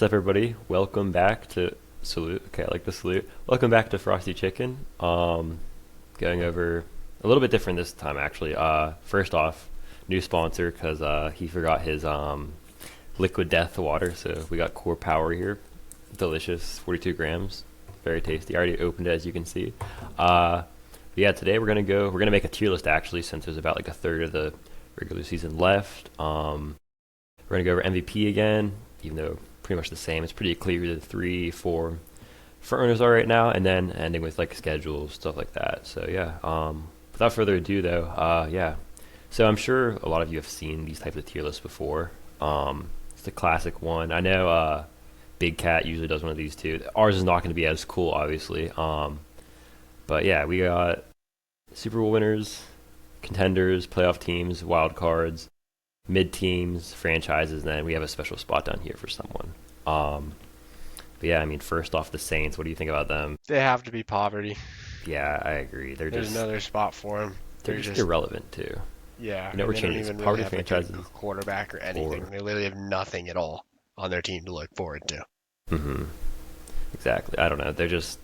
up, everybody? Welcome back to Salute. Okay, I like the salute. Welcome back to Frosty Chicken. Going over a little bit different this time, actually. First off, new sponsor because he forgot his liquid death water, so we got Core Power here. Delicious, 42 grams, very tasty. I already opened it, as you can see. Yeah, today we're gonna make a tier list actually, since there's about like a third of the regular season left. We're gonna go over MVP again, even though pretty much the same. It's pretty clear who the 3, 4 front runners are right now, and then ending with like schedules, stuff like that. So yeah, without further ado though, yeah. So I'm sure a lot of you have seen these types of tier lists before. It's the classic one. I know Big Cat usually does one of these too. Ours is not going to be as cool, obviously. But yeah, we got Super Bowl winners, contenders, playoff teams, wild cards, mid teams, franchises, and then we have a special spot down here for someone. But yeah, I mean, first off, the Saints. What do you think about them? They have to be poverty. Yeah, I agree. There's another spot for them. They're just irrelevant too. Yeah, You know, we're they don't changing even this. really Poverty have like franchises. a quarterback or anything. They literally have nothing at all on their team to look forward to. Mm-hmm. Exactly. I don't know. They're just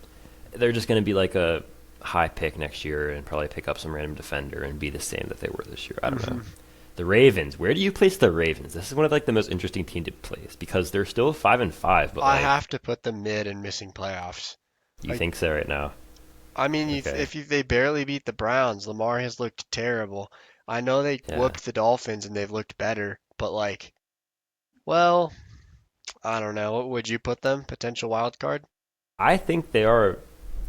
going to be like a high pick next year and probably pick up some random defender and be the same that they were this year. I don't know. The Ravens. Where do you place the Ravens? This is one of like the most interesting team to place because they're still 5-5. But I like, have to put them mid and missing playoffs. you think so right now? I mean, Okay. if they barely beat the Browns, Lamar has looked terrible. I know they Yeah. whooped the Dolphins and they've looked better, but like, well, I don't know. What would you put them? Potential wild card? I think they are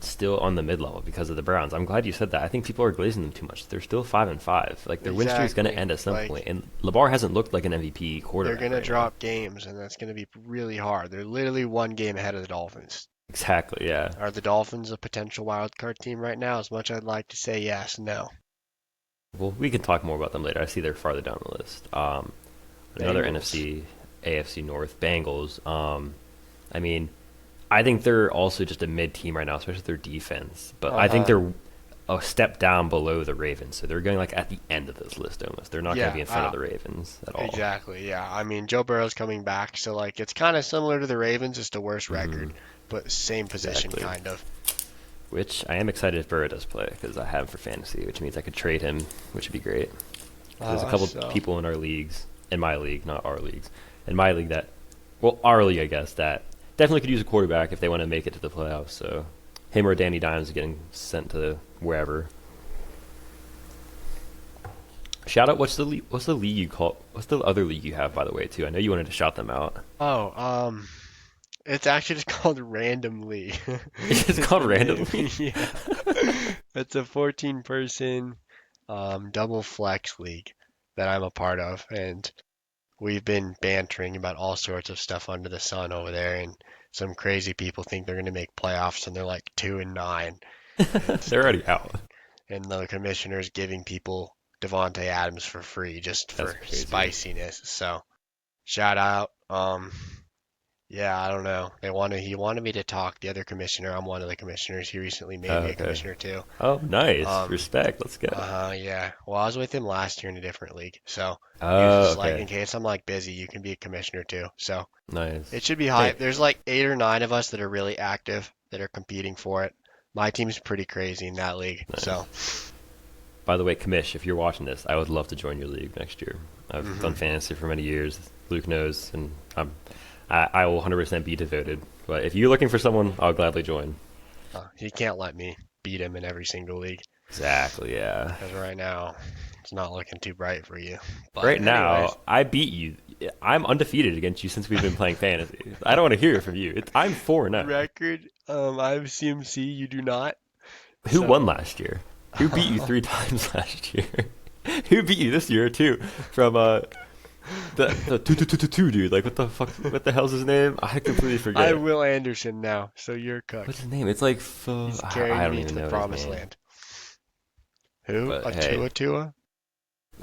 still on the mid level because of the Browns. I'm glad you said that. I think people are glazing them too much. They're still 5-5. Like their win streak is going to Exactly. end at some Like, point. And Lamar hasn't looked like an MVP they're quarterback. gonna right now. drop games, and that's gonna be really hard. They're literally one game ahead of the Dolphins. Exactly. Yeah. Are the Dolphins a potential wild card team right now? As much as I'd like to say yes, no. Well, we can talk more about them later. I see they're farther down the list. Another Bengals. NFC, AFC North, Bengals. I mean, I think they're also just a mid team right now, especially their defense. But I think Uh-huh. they're a step down below the Ravens, so they're going like at the end of this list almost. They're not going Yeah, to be in front of the Ravens at all. Exactly. Yeah. I mean, Joe Burrow's coming back, so like it's kind of similar to the Ravens, just a worse record, but same position Exactly. kind of. Which I am excited if Burrow does play because I have him for fantasy, which means I could trade him, which would be great. There's a couple people in our leagues, in my league, not our leagues, in my league that, well, our league, I guess, that definitely could use a quarterback if they want to make it to the playoffs. So him or Danny Dimes are getting sent to wherever. Shout out, what's the league you call? What's the other league you have, by the way, too? I know you wanted to shout them out. Oh, it's actually just called Random League. It's just called Random League? Yeah. It's a 14-person double flex league that I'm a part of, and we've been bantering about all sorts of stuff under the sun over there, and some crazy people think they're going to make playoffs, and they're like 2-9, They're already out. and the commissioner's giving people Devontae Adams for free just That's for crazy. spiciness. So, shout out. Yeah, I don't know. He wanted me to talk. The other commissioner, I'm one of the commissioners. He recently made me a Okay. commissioner too. Oh, nice. Um, Respect. Let's go. Yeah. Well, I was with him last year in a different league, so he was Oh, just like, okay. in case I'm like busy, you can be a commissioner too. So Nice. it should be high. Hey, There's like 8 or 9 of us that are really active that are competing for it. My team's pretty crazy in that league. nice. So, By the way, Kamish, if you're watching this, I would love to join your league next year. I've done fantasy for many years. Luke knows, and I will 100% be devoted. But if you're looking for someone, I'll gladly join. he can't let me beat him in every single league Exactly, yeah. because right now it's not looking too bright for you. But Right anyways, now, I beat you. I'm undefeated against you since we've been playing fantasy. I don't want to hear it from you. I'm 4-0. record, I have CMC. You do not. Who So, won last year? Who beat you 3 times last year? Who beat you this year too? From the two dude. Like what the fuck? What the hell's his name? I completely I forget. have Will Anderson now, so you're cooked. What's his name? It's like He's I carrying don't me even to know the his promised name. land. Who? But hey, Tua?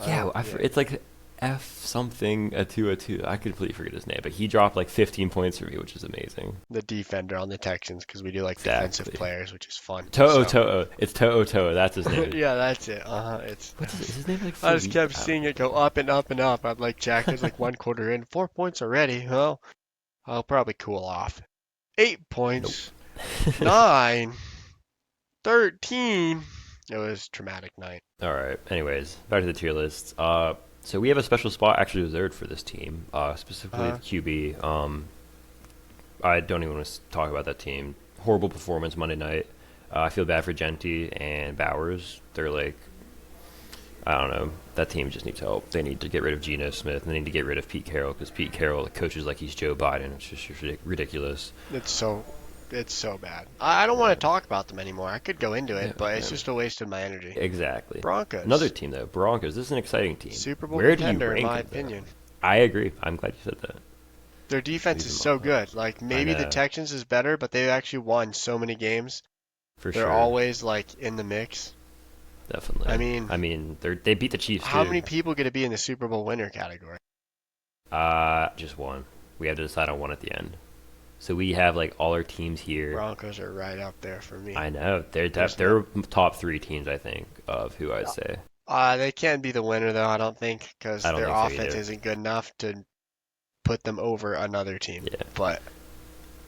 yeah, Yeah. it's like F something a two. I completely forget his name, but he dropped like 15 points for me, which is amazing. The defender on the Texans because we do like defensive Exactly. players, which is fun. To'o So, To'o. It's To'o To'o. That's his name. yeah, that's it. It's. Is his name like I just Philippe? kept I don't seeing it go up and up and up. I'd like check. It's like one quarter in, 4 points already. Well, I'll probably cool off. 8 Nope. points. 9. 13. It was a traumatic night. All right. Anyways, back to the tier lists. So we have a special spot actually reserved for this team, specifically the Uh, QB. I don't even want to talk about that team. Horrible performance Monday night. I feel bad for Genty and Bowers. They're like, I don't know. That team just needs help. They need to get rid of Geno Smith and they need to get rid of Pete Carroll because Pete Carroll coaches like he's Joe Biden. It's just ridiculous. it's so it's so bad. I don't want to talk about them anymore. I could go into Yeah, it, but it's yeah. just a waste of my energy. Exactly. Another Broncos, team though, Broncos. This is an exciting team. Super Bowl Where do you contender in rank my them though? opinion. I agree. I'm glad you said that. Their defense Leave is them so all. good. Like I maybe the know, Texans is better, but they've actually won so many games. for They're sure. always like in the mix. Definitely. I mean, they beat the Chiefs how too. many people get to be in the Super Bowl winner category? Just one. We have to decide on one at the end. So we have like all our teams here. Broncos are right up there for me. I know There's they're top three teams I think of who I'd no, say. they can't be the winner though, I don't think, because I don't their think so offense either. isn't good enough to put them over another team. Yeah. But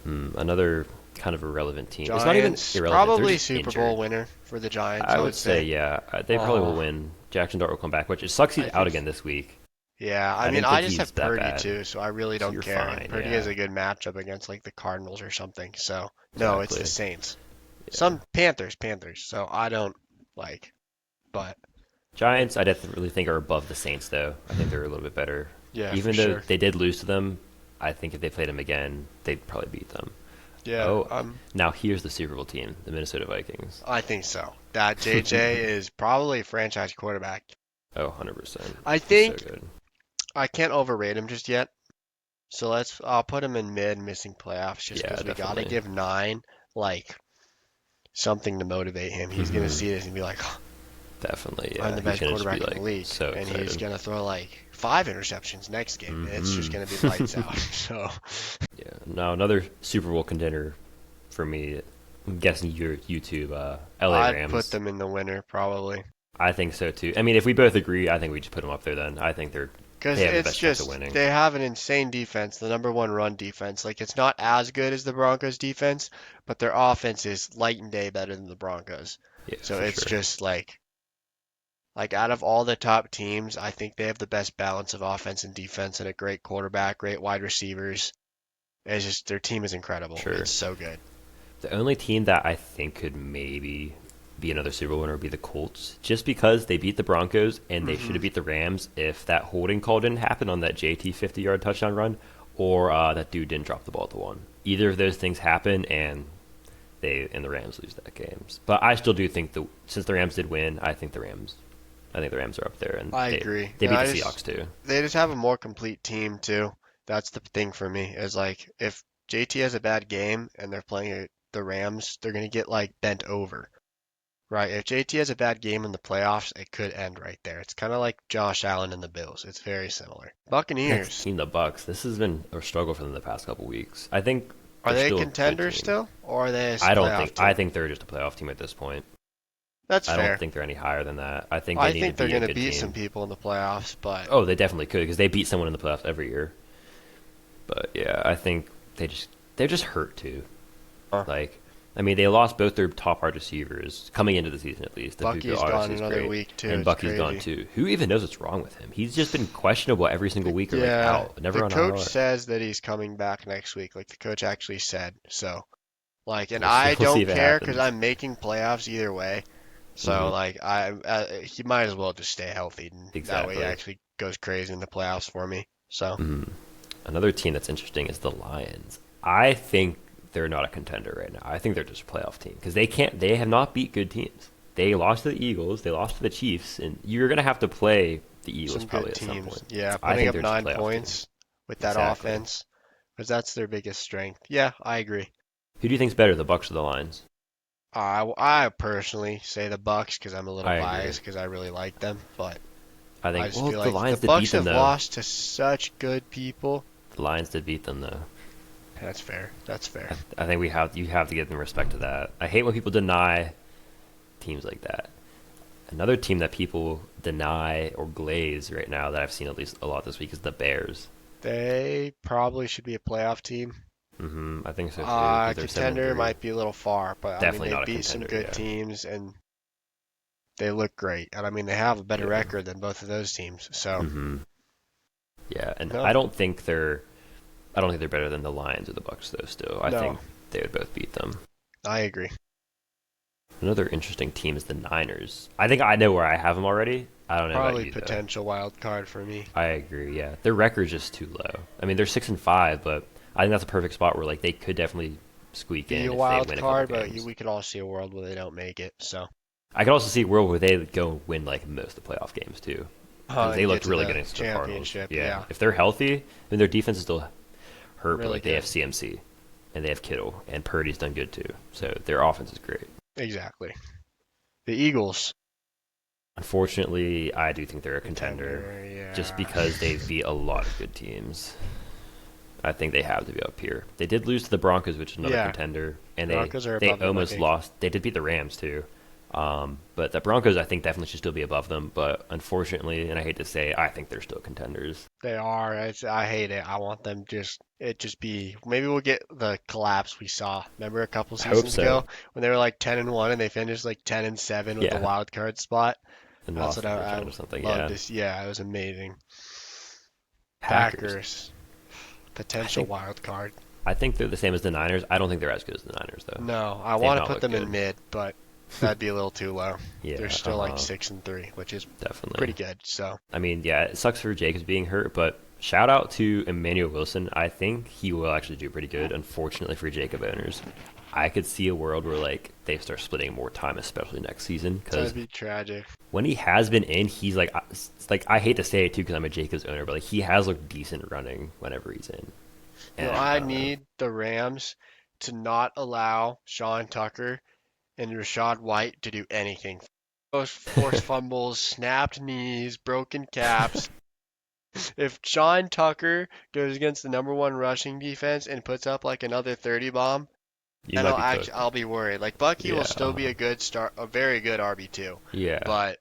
Another kind of irrelevant team. It's not even Giants, irrelevant. They're probably just Super Bowl injured. winner for the Giants, I I would would say say. yeah. They probably will Uh, win. Jackson Dart will come back, which it sucks he's I out think again this week. Yeah, I I mean, didn't I think just he's have that Purdy bad. too, so I really So don't you're care. fine. And Purdy has Yeah. a good matchup against like the Cardinals or something. So no, it's the Exactly. Saints. Yeah. Some Panthers. So I don't like, but Giants, I definitely think are above the Saints, though. I think they're a little bit better. yeah, for Even though sure. they did lose to them, I think if they played them again, they'd probably beat them. Yeah, Oh, now here's the Super Bowl team, the Minnesota Vikings. I think so. That JJ is probably a franchise quarterback. Oh, 100%. I He's so think good. I can't overrate him just yet. So I'll put him in mid, missing playoffs, just Yeah, because we gotta definitely. give 9 like something to motivate him. He's gonna Hmm. see this and be like, Definitely, I'm yeah. the He's best going to just be quarterback in the like league, so and he's excited. gonna throw like 5 interceptions next game, and it's just Hmm. gonna be lights out. So Yeah. Now another Super Bowl contender for me. I'm guessing your YouTube, LA I'd put Rams. them in the winner probably, I think so too. I mean, if we both agree, I think we just put them up there. Then I think because they have the it's best chance of just winning. they have an insane defense, the number one run defense. Like it's not as good as the Broncos defense, but their offense is light and day better than the Broncos. Yeah, So for it's sure. just like out of all the top teams, I think they have the best balance of offense and defense and a great quarterback, great wide receivers. It's just their team is incredible. Sure. It's so good. The only team that I think could maybe be another Super Bowl winner would be the Colts, just because they beat the Broncos and they should Hmm. have beat the Rams if that holding call didn't happen on that JT 50-yard touchdown run, or that dude didn't drop the ball at the one. Either of those things happen, and the Rams lose that game. But I still do think since the Rams did win, I think the Rams are up there, and I they agree. they And beat I the just Seahawks too. they just have a more complete team too. That's the thing for me is like if JT has a bad game and they're playing the Rams, they're gonna get like bent over. Right? If JT has a bad game in the playoffs, it could end right there. It's kind of like Josh Allen and the Bills. It's very similar. Next Buccaneers, team, the Bucks. This has been a struggle for them the past couple weeks. I think are they're they still a good contenders team. still, or are they a I don't playoff think. I team? think they're just a playoff team at this point. That's I don't fair. think they're any higher than that. I think they I need think to they're be a gonna good beat some team. people in the playoffs, but Oh, they definitely could because they beat someone in the playoffs every year. But yeah, I think they're just hurt too. uh, Like, I mean, they lost both their top wide receivers coming into the season at least. Bucky's Apuka gone obviously is another great, week too. and It's Bucky's gone crazy. too. Who even knows what's wrong with him? He's just been questionable every single week or like Yeah, out, never the on coach IR. says that he's coming back next week. Like the coach actually said. So, like, and We'll see. I We'll see don't if it care because happens. I'm making playoffs either way. So, Hmm. like, he might as well just stay healthy, and that way he Exactly. actually goes crazy in the playoffs for me. So, Hmm. Another team that's interesting is the Lions. I think they're not a contender right now. I think they're just a playoff team because they can't. They have not beat good teams. They lost to the Eagles. They lost to the Chiefs, and you're gonna have to play the Eagles some probably good at some teams. point. Yeah, I putting think up they're just a 9 playoff team. points with that Exactly. offense, because that's their biggest strength. Yeah, I agree. Who do you think's better, the Bucks or the Lions? I personally say the Bucks because I'm a little I agree. biased because I really like them, but I I think. just Well, feel the like Lions the did beat Bucks them have though. lost to such good people. The Lions did beat them though. That's fair. That's fair. I think you have to give them respect to that. I hate when people deny teams like that. Another team that people deny or glaze right now that I've seen at least a lot this week is the Bears. They probably should be a playoff team. I think so too because they're seven and Contender three. might be a little far, but I mean Definitely they not a beat some contender. good Yeah. teams and they look great. And I mean they have a better Yeah. record than both of those teams. So hmm Yeah, and no, I don't think they're better than the Lions or the Bucks though. Still, I no, think they would both beat them. I agree. Another interesting team is the Niners. I think I know where I have them already. I don't know about Probably you though. potential wild card for me. I agree. Yeah, their record's just too low. I mean, they're 6-5, but I think that's a perfect spot where like they could definitely squeak Be in a if they wild win a couple card, but games. we could all see a world where they don't make it. So I could also see a world where they go win like most of the playoff games too, because they and get looked to really good the against the Cardinals. championship, Yeah, yeah, if they're healthy, I mean their defense is still hurt, but really like they have good. CMC and they have Kittle and Purdy's done good too. So their offense is great. Exactly. The Eagles, Unfortunately, I do think they're a contender contender, just yeah. because they've beat a lot of good teams. I think they have to be up here. They did lose to the Broncos, which is another Yeah, contender, and Broncos are they above them, I almost think. lost. They did beat the Rams too, but the Broncos I think definitely should still be above them. But unfortunately, and I hate to say, I think they're still contenders. They are. I hate it. I want them just be. Maybe we'll get the collapse we saw. Remember a couple I hope seasons so. ago when they were like 10-1 and they finished like 10-7 with the Yeah, wild card spot. and That's lost what the first I round or something. love Yeah, to see. Yeah, it was amazing. Packers. Packers, I potential think wild card. I think they're the same as the Niners. I don't think they're as good as the Niners though. No, I They've want to not put looked them in good. mid, but that'd be a little too low. They're Yeah, still like 6-3, which is definitely. pretty good. So I mean, yeah, it sucks for Jacobs being hurt, but shout out to Emmanuel Wilson. I think he will actually do pretty good. Unfortunately for Jacob owners, I could see a world where like they start splitting more time, especially next season, because that'd be tragic. when he has been in, he's like, I hate to say it too, because I'm a Jacobs owner, but like he has looked decent running whenever he's in, You know, and I I don't know. need the Rams to not allow Sean Tucker and Rashad White to do anything. Those forced fumbles, snapped knees, broken caps. If Sean Tucker goes against the number one rushing defense and puts up like another 30 bomb, You then might be cooked. I'll be worried. Like Bucky will Yeah, still be a good start, a very good RB2. yeah, But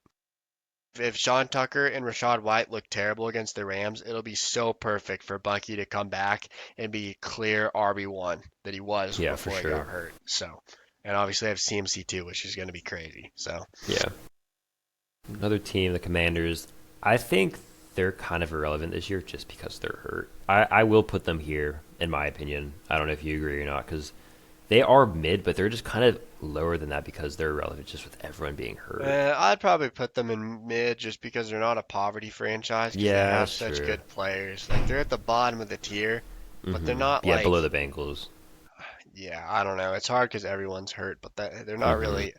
if Sean Tucker and Rashad White look terrible against the Rams, it'll be so perfect for Bucky to come back and be clear RB1 that he was yeah, for before he got sure. hurt. So, and obviously I have CMC too, which is going to be crazy. So, Yeah, another team, the Commanders. I think they're kind of irrelevant this year just because they're hurt. I will put them here, in my opinion. I don't know if you agree or not, because they are mid, but they're just kind of lower than that because they're irrelevant just with everyone being hurt. I'd probably put them in mid just because they're not a poverty franchise because they Yeah, have that's such true. good players. Like they're at the bottom of the tier, but they're not Yeah, like, below the Bengals. yeah, I don't know. It's hard because everyone's hurt, but they're not hmm really,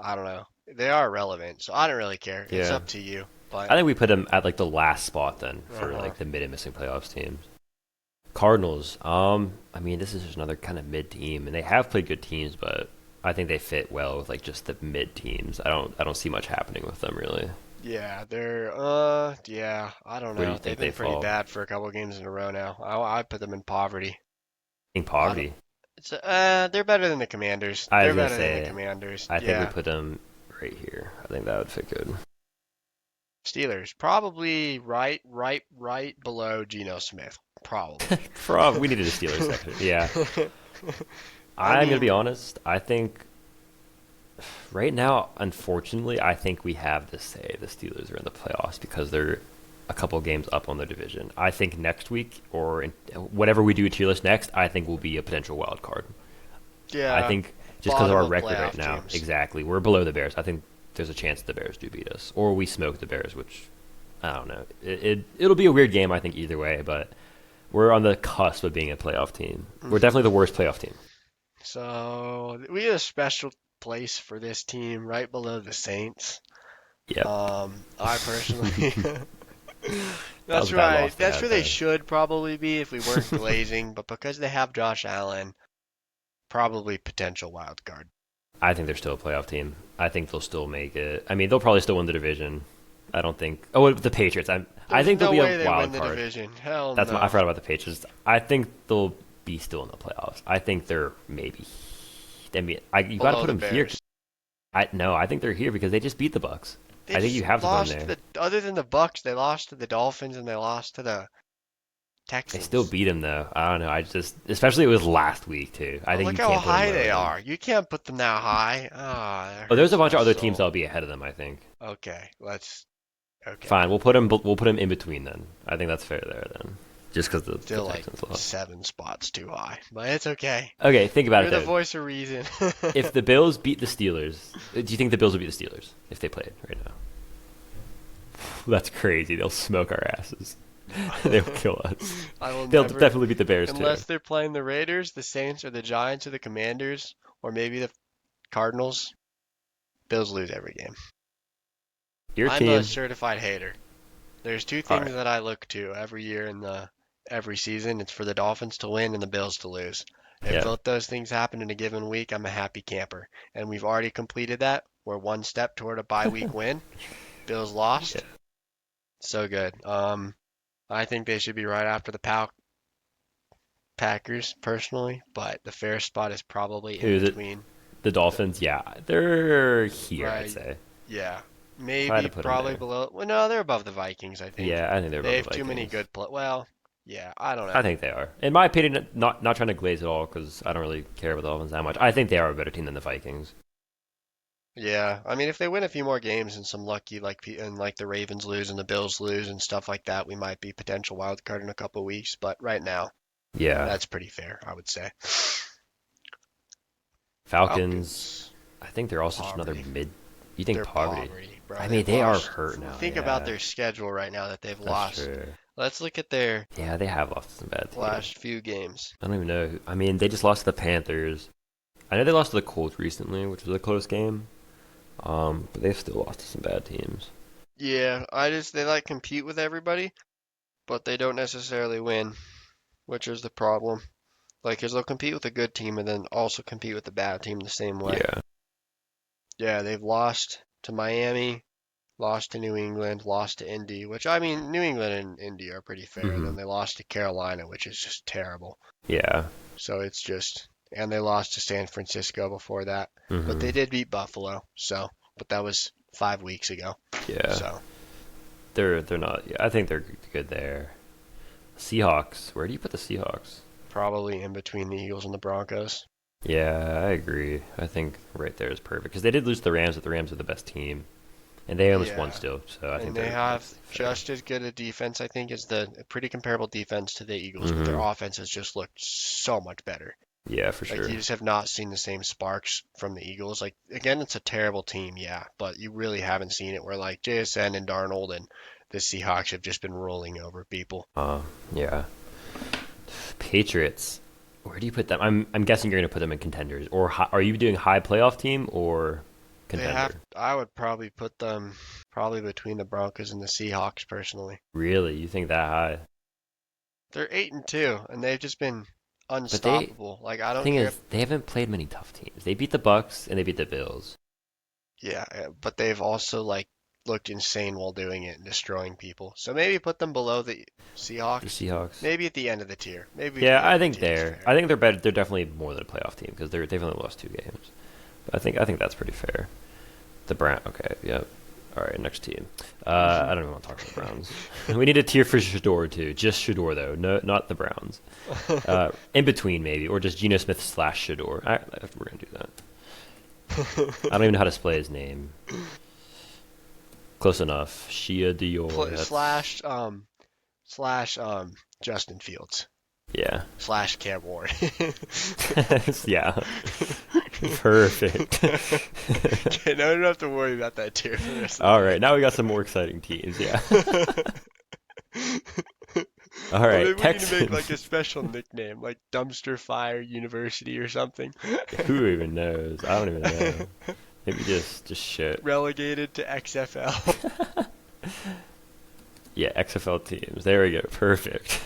I don't know. They are relevant, so I don't really care. It's Yeah. up to you. But, I think we put them at like the last spot then for uh-huh. like the mid and missing playoffs teams. Cardinals. I mean, this is just another kind of mid team, and they have played good teams, but I think they fit well with like just the mid teams. I don't see much happening with them really. Yeah, yeah, I don't Where do know. you They've think they been pretty fall? bad for a couple games in a row now. I'd put them in poverty. In I don't, poverty. they're better than the Commanders. I They're was gonna better than the say, Commanders. I think we Yeah. put them right here. I think that would fit good. Steelers, probably right below Geno Smith. Probably. We needed a Steelers section. Yeah, I I'm gonna be mean, honest. I think right now, unfortunately, I think we have to say the Steelers are in the playoffs because they're a couple games up on their division. I think next week or whatever we do tier list next, I think will be a potential wild card. I yeah, think just because of bottom our of record right playoff now, teams. exactly, we're below the Bears. I think there's a chance the Bears do beat us, or we smoke the Bears, which I don't know. It'll be a weird game, I think, either way. But we're on the cusp of being a playoff team. We're Hmm. definitely the worst playoff team. So we have a special place for this team right below the Saints. Yep, I personally, that was that's a bad right. loss they That's had where they though. should probably be if we weren't glazing, but because they have Josh Allen, probably potential wild card. I think they're still a playoff team. I think they'll still make it. I mean, they'll probably still win the division. I don't think. Oh, the Patriots. I There's think they'll no be way a they win wild the card. division. Hell I no. forgot about the Patriots. I think they'll be still in the playoffs. I think they're maybe. I mean, you got to Below put the them here. Bears. I think they're here because they just beat the Bucks. They I think just you have to put them lost there. to other than the Bucks, they lost to the Dolphins and they lost to the They still Texans. beat him though. I don't know. I just, especially it was last week too. I But think look you how can't put them high lower they than. are. You can't put them that high. Ah, that Oh, there's a hurts bunch my of other teams soul. that'll be ahead of them. I think. Okay, let's. Okay. Fine, we'll put him. We'll put him in between then. I think that's fair there then. Just because the Still like Texans lost. 7 spots too high, but it's okay. Okay, think about it You're the though. voice of reason. If the Bills beat the Steelers, do you think the Bills will beat the Steelers if they played right now? That's crazy. They'll smoke our asses. They'll kill us. I will They'll never, definitely beat the Bears too. unless they're playing the Raiders, the Saints, or the Giants, or the Commanders, or maybe the Cardinals. Bills lose every game. Your I'm a team. certified hater. There's two All things right. that I look to every year in the every season. It's for the Dolphins to win and the Bills to lose. If Yeah. both those things happen in a given week, I'm a happy camper. And we've already completed that. We're one step toward a bye week win. Bills Yeah. lost. So good. I think they should be right after the Packers personally, but the fair spot is probably Who in is it? between. The The, Dolphins. Yeah, they're here. I'd right, say. yeah, If I had maybe to put them probably there. below. Well, no, they're above the Vikings, I think. Yeah, I think they're They above have the too many Vikings. good play. Well, yeah, I don't I know. think they are. In my opinion, not trying to glaze at all because I don't really care about the Dolphins that much. I think they are a better team than the Vikings. Yeah, I mean, if they win a few more games and some lucky and like the Ravens lose and the Bills lose and stuff like that, we might be potential wild card in a couple of weeks. But right now, Yeah, that's pretty fair, I would say. Falcons. Falcons, I think they're also just another poverty. mid. You think They're poverty? poverty, bro. I mean, They've they are lost. hurt now. Think about Yeah, their schedule right now that they've that's lost. true. Let's look at their Yeah, they have lost to some bad teams. last few games. I don't even know. I mean, they just lost to the Panthers. I know they lost to the Colts recently, which was a close game. But they've still lost to some bad teams. Yeah, they like compete with everybody, but they don't necessarily win, which is the problem. Like, 'cause they'll compete with a good team and then also compete with a bad team the same way. Yeah. Yeah, they've lost to Miami, lost to New England, lost to Indy, which I mean, New England and Indy are pretty fair. And Hmm. then they lost to Carolina, which is just terrible. Yeah. So it's just, and they lost to San Francisco before that, but Hmm. they did beat Buffalo. So, but that was 5 weeks ago. Yeah. So They're not. Yeah, I think they're good there. Seahawks. Where do you put the Seahawks? probably in between the Eagles and the Broncos. Yeah, I agree. I think right there is perfect because they did lose to the Rams, but the Rams are the best team, and they almost won Yeah, still. So I think and they they're have that's fair. just as good a defense, I think, as the pretty comparable defense to the Eagles, but their Hmm. offense has just looked so much better. Yeah, for Like you sure. just have not seen the same sparks from the Eagles. Like again, it's a terrible team, yeah, but you really haven't seen it where like JSN and Darnold and the Seahawks have just been rolling over people. Yeah. Patriots. Where do you put them? I'm guessing you're going to put them in contenders, or are you doing high playoff team or contender? I would probably put them probably between the Broncos and the Seahawks personally. Really, you think that high? They're 8-2, and they've just been But they unstoppable. Like I The don't thing care is, if, they haven't played many tough teams. They beat the Bucks and they beat the Bills. yeah, but they've also like looked insane while doing it and destroying people. So maybe put them below the The Seahawks. Seahawks. Maybe at the end of the tier. Maybe at Yeah, the end I of the think tier is they're. fair. I think they're better. They're definitely more than a playoff team because they've only lost 2 games. But I think that's pretty fair. The Brown. Okay. Yep. All right. Next team. I don't even want to talk about the Browns. We need a tier for Shador too. Just Shador though. No, not the Browns. In between maybe, or just Geno Smith slash Shador. We're gonna do that. I don't even know how to spell his name. Close enough. Shia Dior. Slash Justin Fields Yeah. slash Cam Ward. Yeah. Perfect. Okay, now you don't have to worry about that tier for the rest of All right, now we got some more exciting teams. Yeah. the All Well, right, maybe we need to make like a Texans. special nickname, like Dumpster Fire University or something. Who even knows? I don't even know. Maybe just shit. Relegated to XFL. Yeah, XFL teams. There we go. Perfect.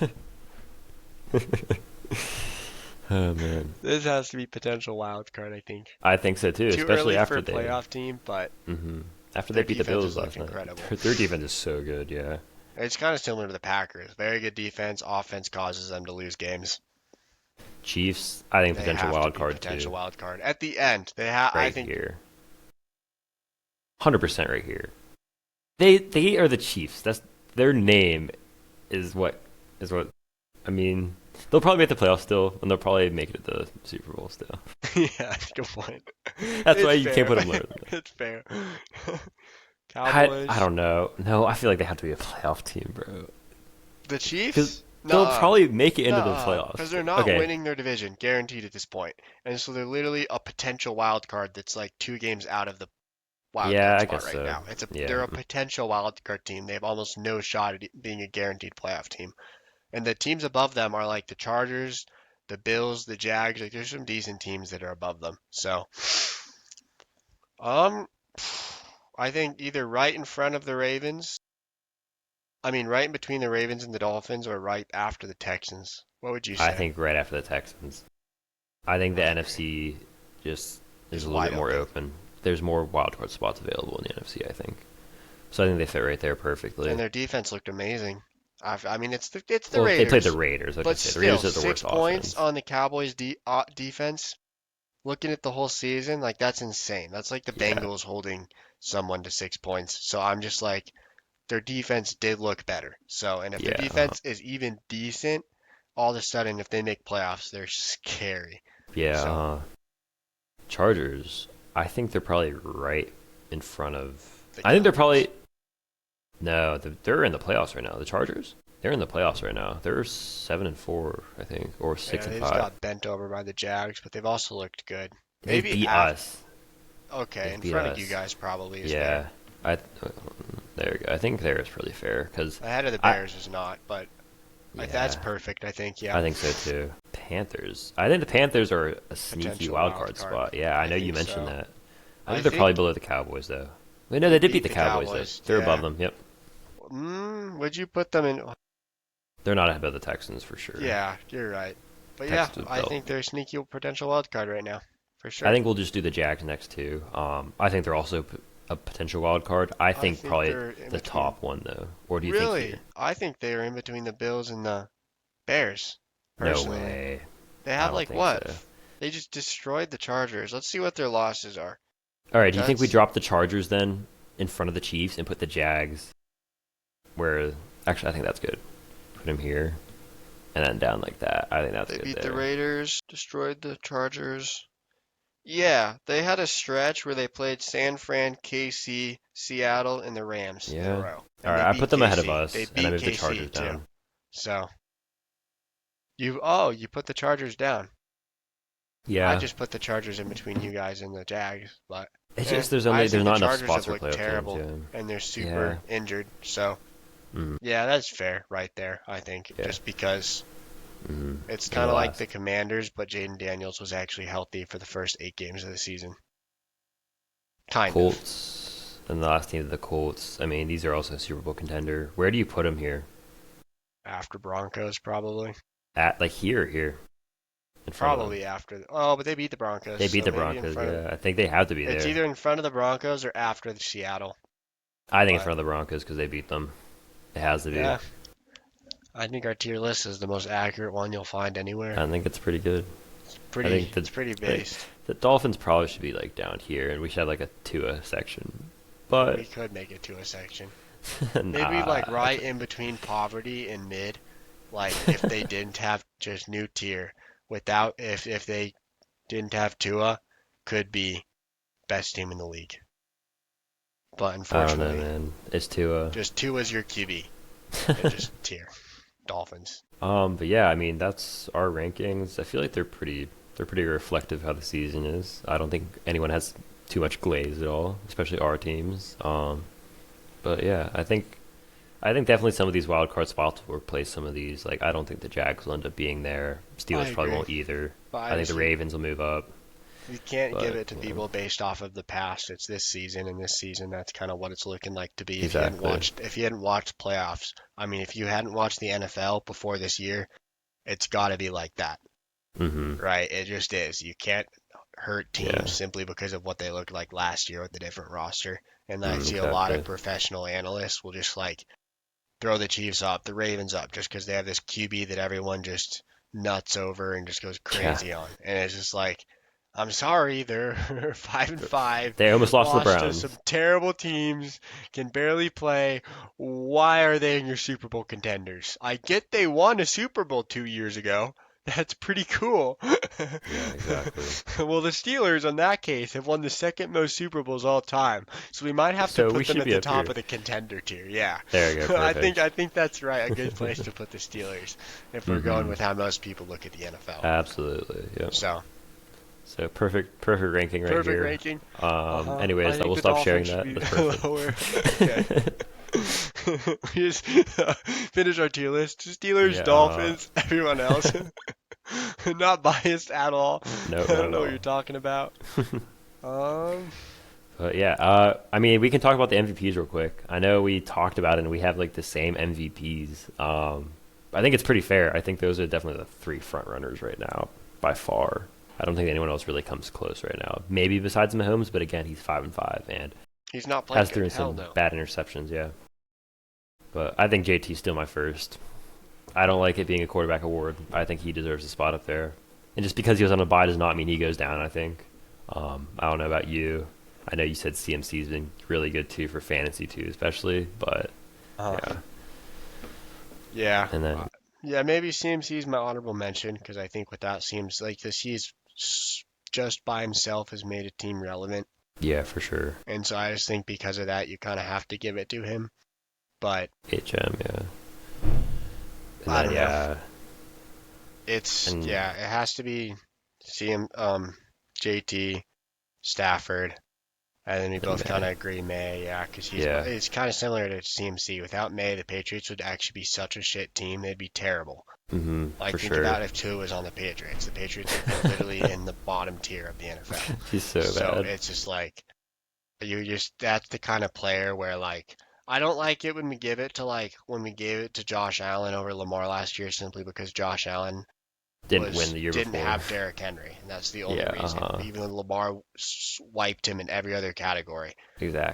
Oh man, This has to be potential wild card, I think. I think so too. Too Especially early for after a playoff team, but after they their beat the Bills defenses last look night. incredible. Their defense is so good. Yeah. It's kind of similar to the Packers. Very good defense. Offense causes them to lose games. Chiefs. I think They potential have to wild be card potential too. wild card. At the end, I Right think here. 100% right here. They are the Chiefs. That's their name is what I mean, they'll probably make the playoffs still, and they'll probably make it to the Super Bowl still. Yeah, good point. That's why It's you can't fair. put them lower than that. It's fair. I Cowboys, don't know. No, I feel like they have to be a playoff team, bro. the Because Chiefs? they'll Nuh-uh. probably make it into the Nuh-uh. Because playoffs. they're not Okay. winning their division, guaranteed at this point. And so they're literally a potential wild card that's like 2 games out of the wild Yeah, card I spot guess right so. now. Yeah. They're a potential wild card team. They have almost no shot at being a guaranteed playoff team. And the teams above them are like the Chargers, the Bills, the Jags. Like there's some decent teams that are above them. So, um, I think either right in front of the Ravens. I mean, right in between the Ravens and the Dolphins, or right after the Texans. What would you I say? think right after the Texans. I think the Okay, NFC just is is a little wide bit more open. open. There's more wildcard spots available in the NFC, I think. So I think they fit right there And perfectly. their defense looked amazing. I mean, it's the Well, they played the Raiders, Raiders, like I but say. The still, Raiders are the six worst points offense. on the Cowboys defense. Looking at the whole season, like that's insane. That's like the Yeah, Bengals holding someone to 6 points. So I'm just like, their defense did look better. So, and if their yeah, defense is even decent, all of a sudden, if they make playoffs, they're scary. yeah. So Chargers, I think they're probably right in front of. the I think they're Cowboys. probably. No, they're in the playoffs right now. The Chargers? They're in the playoffs right now. They're 7-4, I think, or Yeah, six and they just five. got bent over by the Jags, but they've also looked good. They've Maybe beat after, us. okay, They've in beat front of you us. guys probably is fair. Yeah, I there you go. I think there is pretty fair because Ahead of the I Bears is not, but like that's yeah, perfect, I think. Yeah, I think so too. Panthers. I think the Panthers are a sneaky potential wild wild card card. spot. Yeah, I I know you think mentioned so. that. I I think they're probably think below the Cowboys though. Wait, no, they they did beat beat the the Cowboys though. Cowboys. They're above Yeah. them. Yep. Would you put them in? They're not ahead of the Texans for sure. Yeah, you're right. But yeah, Texans with I belt. think they're a sneaky potential wild card right now, for I sure. think we'll just do the Jags next too. I think they're also a potential wild card. I I think think probably they're in the between. top one though. Or do you think here? Really, I think they're in between the Bills and the Bears. No Personally, way. they I have don't like think what? so. They just destroyed the Chargers. Let's see what their losses are. All right. Do you think we That's drop the Chargers then in front of the Chiefs and put the Jags where? Actually, I think that's good. Put them here and then down like that. I think that's They good beat the there. Raiders, destroyed the Chargers. Yeah, they had a stretch where they played San Fran, KC, Seattle, and the Rams in a Yeah. row. All And they right. I beat put them ahead of KC. They us, and I beat moved the Chargers KC too. down. So you put the Chargers down. I Yeah. just put the Chargers in between you guys and the Jags, but It's just there's I only just there's think the not enough Chargers spots have for looked playoff teams. terrible and they're Yeah. super injured. So Yeah. Mm, yeah, that's fair right there, I think. yeah. Just because it's In kind the of like last. the Commanders, but Jaden Daniels was actually healthy for the first 8 games of the season. Kind of. Colts and the last team of the Colts. I mean, these are also a Super Bowl contender. Where do you put them here? After Broncos, probably. At like here in front of them. Probably after. Oh, but they beat the Broncos, They beat so the maybe in Broncos. front of. Yeah, I think they have to be It's there. either in front of the Broncos or after the Seattle. I think in But front of the Broncos because they beat them. It has to be. yeah, I think our tier list is the most accurate one you'll find anywhere. I think it's pretty good. I Pretty, think it's pretty based. the Dolphins probably should be like down here, and we should have like a Tua section. We But could make it to a section. Maybe nah, like right in between poverty and mid. Like if they didn't have just new tier without if they didn't have Tua, could be best team in the league. But I don't know, unfortunately, man. It's Tua. just Tua's your QB. And just tier. Dolphins. But yeah, I mean that's our rankings. I feel like they're pretty reflective of how the season is. I don't think anyone has too much glaze at all, especially our teams. But yeah, I think definitely some of these wild card spots will replace some of these. Like I don't think the Jags will end up being there. I Steelers probably agree. won't either. But I think the Ravens will move up. you can't give But it to you know, people based off of the past. It's this season, and this season that's kind of what it's looking like to be. exactly. If you hadn't watched playoffs, I mean, if you hadn't watched the NFL before this year, it's got to be like that, Mm-hmm. right? It just is. You can't hurt Yeah. teams simply because of what they looked like last year with the different roster. And I see a lot Exactly. of professional analysts will just like throw the Chiefs up, the Ravens up, just because they have this QB that everyone just nuts over and just goes Yeah. crazy on. And it's just like, I'm sorry, they're 5-5, They almost lost to the lost to some Browns. terrible teams, can barely play. Why are they in your Super Bowl contenders? I get they won a Super Bowl 2 years ago. That's pretty cool. Yeah, exactly. Well, the Steelers, in that case, have won the second most Super Bowls all time, so we might have to So we put them should at be the up top here. of the contender tier. Yeah, There you go, I think perfect. I think that's right. A good place to put the Steelers if we're going Mm-hmm. with how most people look at the NFL. Absolutely. Yep. So, So perfect ranking right perfect here. ranking. Uh-huh. I Anyways, think we'll the stop sharing Dolphins should that. be That's perfect. lower. Okay. We just finish our tier list. Steelers, Yeah. Dolphins, everyone else. Not biased at all. No, I not don't at know what all. you're talking about. Um, But yeah, I mean, we can talk about the MVPs real quick. I know we talked about it, and we have like the same MVPs. I think it's pretty fair. I think those are definitely the three front runners right now by far. I don't think anyone else really comes close right now. Maybe besides Mahomes, but again, he's 5-5 and he's not playing has good. thrown Hell some no. bad interceptions. Yeah, but I think JT's still my first. I don't like it being a quarterback award. I think he deserves a spot up there. And just because he was on a bye does not mean he goes down, I think. I don't know about you. I know you said CMC's been really good too for fantasy too, especially. But Uh, yeah, yeah. and then Yeah, maybe CMC is my honorable mention because I think without CMC, like this, just by himself has made a team relevant. yeah, for sure, And so I just think because of that, you kind of have to give it to him. But HM, yeah, and I then don't know. yeah, and Yeah, it has to be CM, JT, Stafford, and then we and both kind May, of agree May, yeah, because yeah, it's kind of similar to CMC. Without May, the Patriots would actually be such a shit team; they'd be terrible. Like for think sure. about if Tua was on the Patriots. The Patriots would be literally in the bottom tier of the NFL. He's so So bad. it's just like you just that's the kind of player where like I don't like it when we give it to like when we gave it to Josh Allen over Lamar last year simply because Josh Allen Didn't win the year didn't before. have Derrick Henry, and that's the only Yeah, reason. Even though Lamar wiped him in every other category,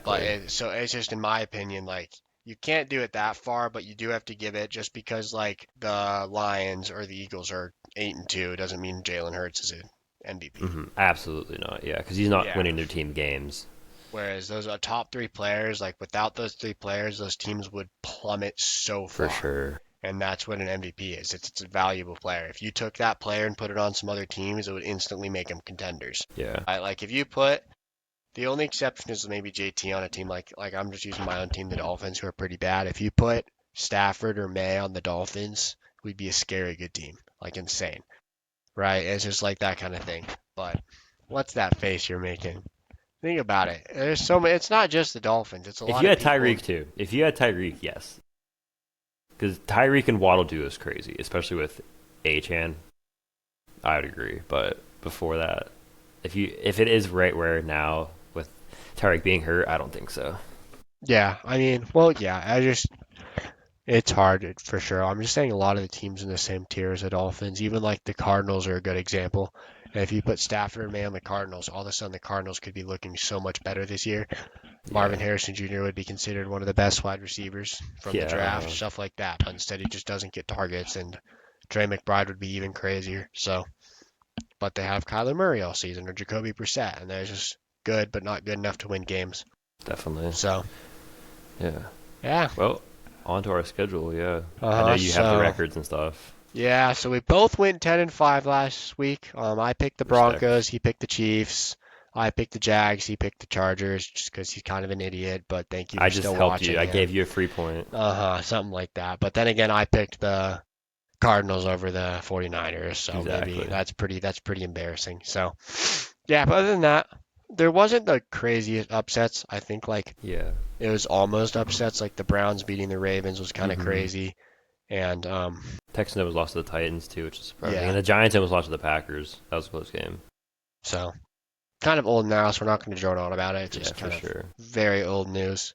but exactly. so it's just in my opinion like you can't do it that far, but you do have to give it just because like the Lions or the Eagles are 8-2 doesn't mean Jalen Hurts is an MVP. Absolutely not. Yeah, because he's not Yeah. winning their team games Whereas those are top three players, like without those three players, those teams would plummet so for far. sure. And that's what an MVP is. It's a valuable player. If you took that player and put it on some other teams, it would instantly make them contenders. Yeah, Like if you put the only exception is maybe JT on a team like I'm just using my own team, the Dolphins, who are pretty bad. If you put Stafford or May on the Dolphins, we'd be a scary good team, like insane, right? It's just like that kind of thing. But what's that face you're making? Think about it. There's so many. It's not just the Dolphins. It's a if lot you of had people. Tyreek too, if you had Tyreek, yes, because Tyreek and Waddle do is crazy, especially with Achan. I would agree, but before that, if it is right where now with Tyreek being hurt, I don't think so. Yeah, I mean, well, yeah. It's hard for sure. I'm just saying a lot of the teams in the same tier as the Dolphins. Even like the Cardinals are a good example. And if you put Stafford and May on the Cardinals, all of a sudden the Cardinals could be looking so much better this year. Marvin Yeah, Harrison Jr. would be considered one of the best wide receivers from the yeah, draft, stuff like that. But instead, he just doesn't get targets, and Trey McBride would be even crazier. So, but they have Kyler Murray all season or Jacoby Brissett, and they're just good, but not good enough to win games. definitely. So, Yeah. yeah. Well, on to our schedule. Yeah, I know you have the So, records and stuff. yeah. So we both went 10-5 last week. I picked the Respect. Broncos. He picked the Chiefs. I picked the Jags. He picked the Chargers, just because he's kind of an idiot. But thank you I for just still helped you. watching I him. gave you a free point. Something like that. But then again, I picked the Cardinals over the 49ers, so maybe Exactly. that's pretty embarrassing. So, yeah, but other than that, there wasn't the craziest upsets. I think like Yeah. it was almost upsets, like the Browns beating the Ravens was kind of hmm crazy. And Texans almost lost to the Titans too, which is surprising. yeah, And the Giants almost lost to the Packers. That was a close game. so kind of old now, so we're not going to drone on about it. It's Yeah, just for kind of sure. very old news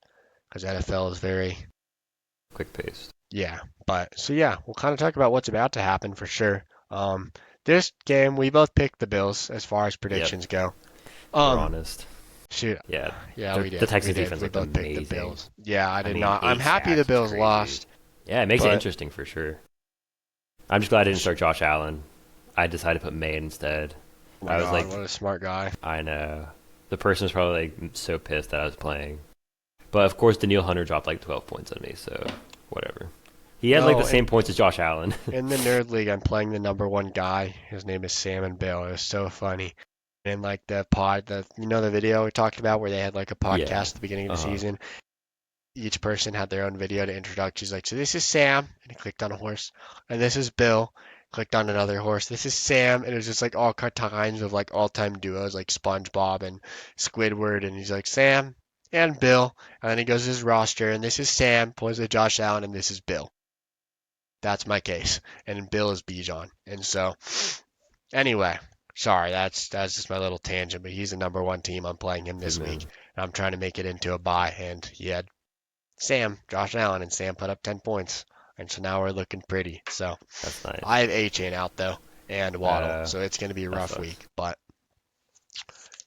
because NFL is very, Quick paced. yeah. But so yeah, we'll kind of talk about what's about to happen for sure. This game we both picked the Bills as far as Yep. predictions go. We're Um, honest. Shoot, Yeah. yeah, The, we the did. We Texans did. defense We looked both picked the amazing. Bills. Yeah, I I did mean, not. I'm 8 happy the sacks was Bills crazy. lost, Yeah, it makes it but interesting for sure. I'm just glad I didn't start Josh Allen. I decided to put May instead. Oh my I was God, like, what a smart guy. I know. The person was probably like so pissed that I was playing. But of course, Daniil Hunter dropped like 12 points on me, so whatever. He had like the No, same points as Josh Allen. in the Nerd League, I'm playing the number one guy. His name is Sam and Bill. It was so funny. And like the video we talked about where they had like a Yeah. podcast at the beginning of the Uh huh. season. Each person had their own video to introduce. He's like, so this is Sam, and he clicked on a horse, and this is Bill, clicked on another horse. This is Sam, and it was just like all kinds of like all-time duos like SpongeBob and Squidward, and he's like Sam and Bill, and then he goes to his roster, and this is Sam, points at Josh Allen, and this is Bill. That's my case, and Bill is Bijan, and so anyway. Sorry, that's just my little tangent, but he's the number one team. I'm playing him Good this week, move. and I'm trying to make it into a buy, and he had Josh Allen, and Sam put up 10 points. And so now we're looking pretty. So That's nice. I have A-Chain out though and Waddle. Uh, So it's going to be a that rough sucks. week. But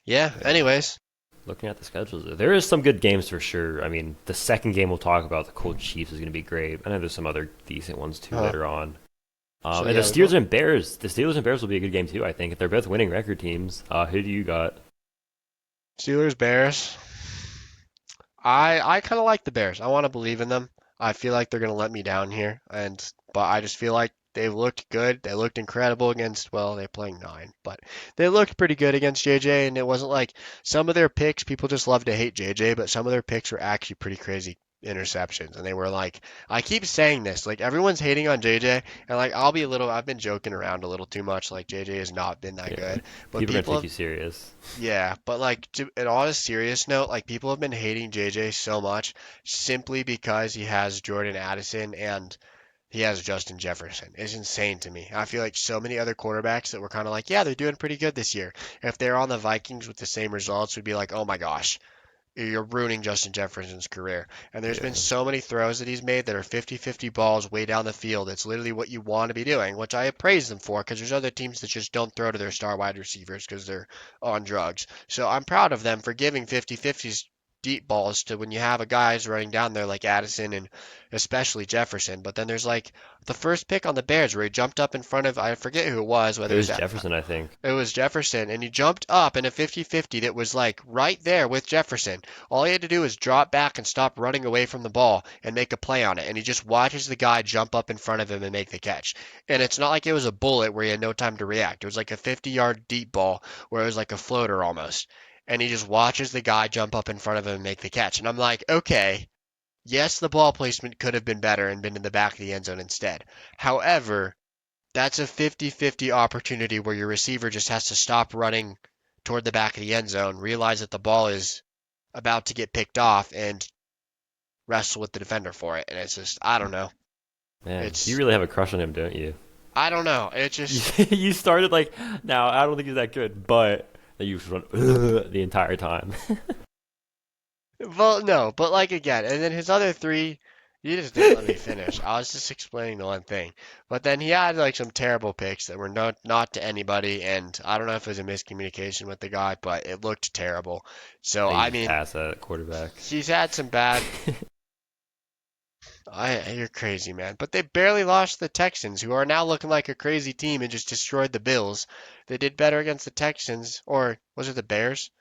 yeah, Yeah. anyways. Looking at the schedules, there is some good games for sure. I mean, the second game we'll talk about, the Colts Chiefs, is going to be great. I know there's some other decent ones too Uh, later on. so And the yeah, we Steelers go and Bears, the Steelers and Bears will be a good game too. I think if they're both winning record teams. Who do you got? Steelers, Bears. I kind of like the Bears. I want to believe in them. I feel like they're going to let me down here, but I just feel like they've looked good. They looked incredible against, well, they're playing nine, but they looked pretty good against JJ. And it wasn't like some of their picks. People just love to hate JJ, but some of their picks were actually pretty crazy interceptions. And they were like, I keep saying this, like everyone's hating on JJ, and like I've been joking around a little too much. Like JJ has not been that Yeah, good, but people are gonna people take have you serious. yeah, but like and on a serious note, like people have been hating JJ so much simply because he has Jordan Addison and he has Justin Jefferson. It's insane to me. I feel like so many other quarterbacks that were kind of like, yeah, they're doing pretty good this year. If they're on the Vikings with the same results, we'd be like, oh my gosh, you're ruining Justin Jefferson's career. And there's been Yeah, so many throws that he's made that are 50-50 balls way down the field. It's literally what you want to be doing, which I praise them for because there's other teams that just don't throw to their star wide receivers because they're on drugs. So I'm proud of them for giving 50-50s deep balls to when you have a guys running down there like Addison and especially Jefferson. But then there's like the first pick on the Bears where he jumped up in front of I forget who it was, it whether it was was Jefferson, I think. it was Jefferson, and he jumped up in a 50-50 that was like right there with Jefferson. All he had to do was drop back and stop running away from the ball and make a play on it. And he just watches the guy jump up in front of him and make the catch. And it's not like it was a bullet where he had no time to react. It was like a 50-yard deep ball where it was like a floater almost. And he just watches the guy jump up in front of him and make the catch. And I'm like, okay, yes, the ball placement could have been better and been in the back of the end zone instead. However, that's a 50-50 opportunity where your receiver just has to stop running toward the back of the end zone, realize that the ball is about to get picked off, and wrestle with the defender for it. And it's just, I don't know. Man, you It's, really have a crush on him, don't you? I don't know. It just, You started like, now I don't think he's that good, but then you run the entire time. well, no, but like again, and then his other three, you just didn't let me finish. I was just explaining the one thing. But then he had like some terrible picks that were not to anybody, and I don't know if it was a miscommunication with the guy, but it looked terrible. So He's I just mean, ass at quarterback. he's had some bad you're crazy, man. But they barely lost the Texans, who are now looking like a crazy team and just destroyed the Bills. They did better against the Texans, or was it the Bears?